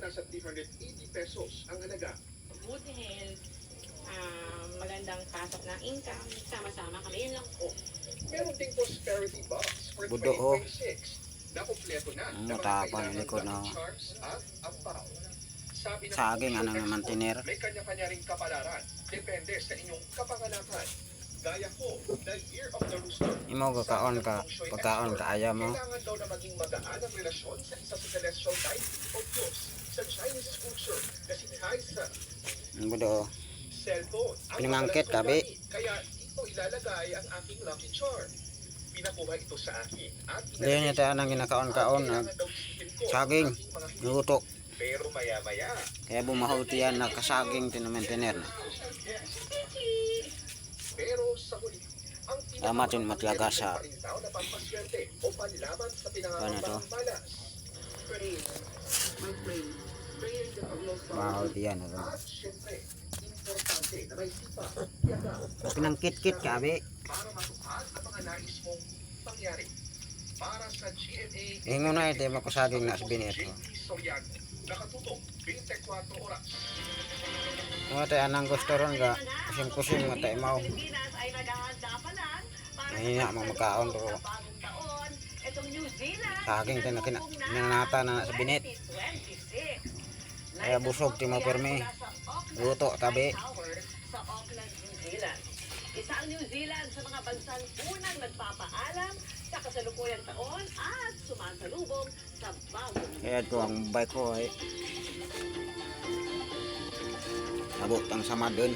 nasa 380 pesos ang halaga. Good health, magandang pasok ng income, sama-sama kami, yun lang po. Meron ding prosperity box for Budo, oh. 2026 na kumpleto na Ang ng mga matapang kailangan likod, lucky no? charms at ampaw. Sabi ng Saging, ano Commercial naman, Export, tiner. may kanya-kanya ring kapalaran. Depende sa inyong kapanganakan. Gaya ko, the year of the rooster. Imo kakaon ka, pagkaon ka ayaw mo. Kailangan daw na maging magaan ang relasyon sa isa sa celestial deity o Diyos sa Chinese culture na si Kaisan. Ang budo. Cellphone. Ang Pinangangkit madalas kong ka, Bi. gamit, kaya dito ilalagay ang aking lucky charm. Pinakuha ito sa akin at Hindi niya tayo nang ginakaon-kaon. kailangan daw isipin ko Saging, ang aking mga hilig. luto. Pero maya-maya, Kaya bumahoti yan na kasaging tinamentiner. pero sa huli, ang Tama din matlaga sa- pa rin daw na pampaswerte o panlaban sa Paano to? pinangangambang malas. Bumahoti yan. At syempre, importante na may sipa, yaga, Pinangkit-kit ka, Bi. para matupad ang mga nais mong pangyari. Para sa GMA, Ingon na ito, makasaging na sa binit ko. JP Soriano, nakatutok 24 oras. Mga tayo anang gusto ron ka. Kusing-kusing mga tayo mau. Pilipinas ay naghahanda pa lang para Mahina sa mamakaon pagdiriwang ro. sa bagong taon. Itong New Zealand, Saging tayo na kinanata na sa binit. 2026. Kaya busog ti mapirmi. Luto, tabi. Sa Auckland, New Zealand. Isa ang New Zealand sa mga bansang unang nagpapaalam sa kasalukuyang taon at sumasalubong sa bagong Kaya ito ang bike ko ay. Abot ang sama dun.